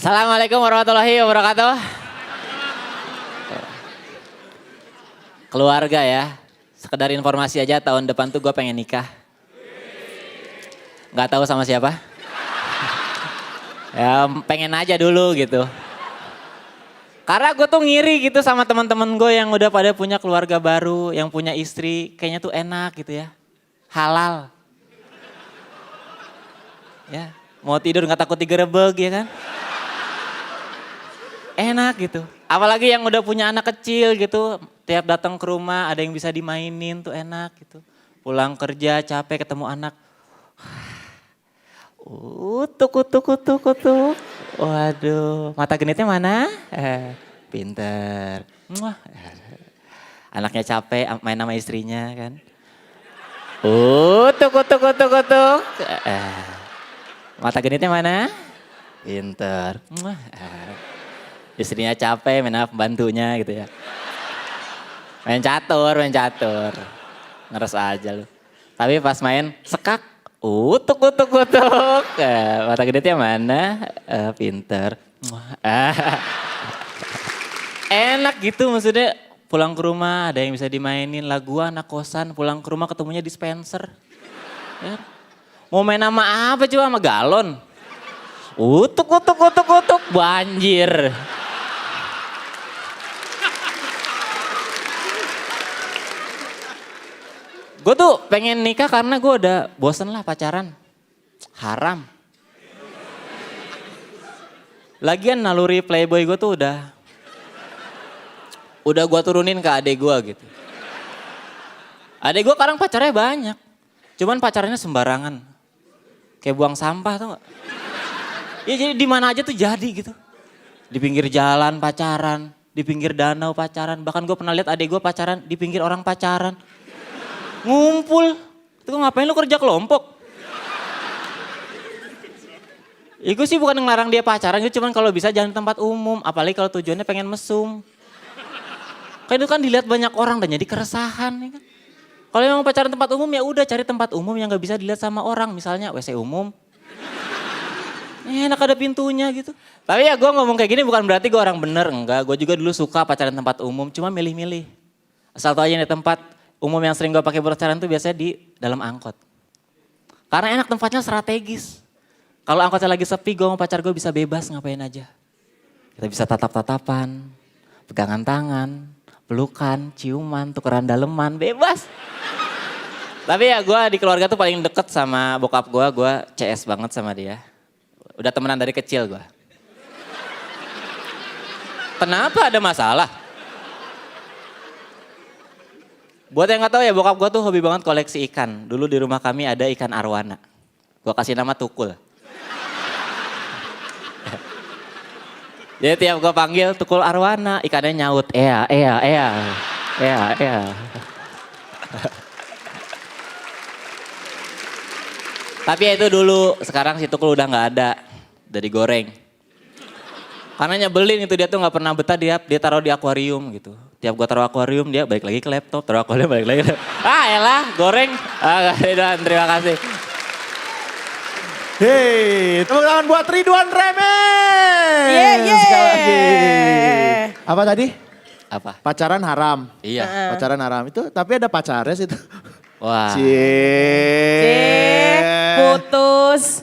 Assalamualaikum warahmatullahi wabarakatuh. Keluarga ya, sekedar informasi aja tahun depan tuh gue pengen nikah. Gak tahu sama siapa. Ya pengen aja dulu gitu. Karena gue tuh ngiri gitu sama teman-teman gue yang udah pada punya keluarga baru, yang punya istri, kayaknya tuh enak gitu ya. Halal. Ya, mau tidur gak takut digerebek ya kan. Enak gitu. Apalagi yang udah punya anak kecil gitu, tiap datang ke rumah ada yang bisa dimainin tuh enak gitu. Pulang kerja capek ketemu anak. Utuk. Waduh, mata genitnya mana? Pinter. Muah. Anaknya capek main sama istrinya kan. Utuk. Mata genitnya mana? Pinter. Muah. Istrinya capek main sama pembantunya gitu ya. Main catur. Ngeres aja lu. Tapi pas main sekak. Utuk. Mata genitnya mana? Pinter. Enak gitu maksudnya. Pulang ke rumah ada yang bisa dimainin. Lagu anak kosan pulang ke rumah ketemunya dispenser. Ya. Mau main sama apa coba sama galon? Utuk. Banjir. Gue tuh pengen nikah karena gue udah bosen lah pacaran. Haram. Lagian naluri playboy gue tuh udah gue turunin ke adek gue gitu. Adek gue sekarang pacarnya banyak. Cuman pacarnya sembarangan. Kayak buang sampah tau gak? Ya jadi di mana aja tuh jadi gitu. Di pinggir jalan pacaran, di pinggir danau pacaran. Bahkan gue pernah lihat adek gue pacaran di pinggir orang pacaran. Ngumpul, itu ngapain lu kerja kelompok? Iku sih bukan ngelarang dia pacaran, cuman kalau bisa jangan di tempat umum, apalagi kalau tujuannya pengen mesum. Kan itu kan dilihat banyak orang dan jadi keresahan. Ya kan? Kalau memang pacaran tempat umum ya udah cari tempat umum yang gak bisa dilihat sama orang, misalnya WC umum. Enak ada pintunya gitu. Tapi ya gue ngomong kayak gini bukan berarti gue orang bener, enggak. Gue juga dulu suka pacaran tempat umum, cuma milih-milih. Asal tau aja nih tempat umum yang sering gue pakai berpacaran tuh biasanya di dalam angkot. Karena enak tempatnya strategis. Kalau angkotnya lagi sepi, gue sama pacar gue bisa bebas ngapain aja. Kita bisa tatap-tatapan, pegangan tangan, pelukan, ciuman, tukeran daleman, bebas. Tapi ya gue di keluarga tuh paling deket sama bokap gue CS banget sama dia. Udah temenan dari kecil gue. Kenapa ada masalah? Buat yang gak tahu ya bokap gue tuh hobi banget koleksi ikan. Dulu di rumah kami ada ikan arwana. Gue kasih nama Tukul. Jadi tiap gue panggil Tukul arwana, ikannya nyaut. Ea. Tapi ya itu dulu, sekarang si Tukul udah gak ada. Udah digoreng. Karena nyebelin itu dia tuh gak pernah betah dia taruh di akuarium gitu. Tiap gue taruh akuarium dia balik lagi ke laptop, taruh akuarium balik lagi. Elah goreng. Terima kasih. Hei, tepuk tangan buat Ridwan Remes. Sekali lagi. Apa tadi? Apa? Pacaran haram. Iya. Pacaran haram itu, tapi ada pacarnya sih itu. Wah. Putus.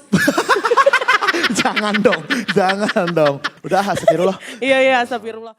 Jangan dong. Udah astagfirullah. Iya, astagfirullah.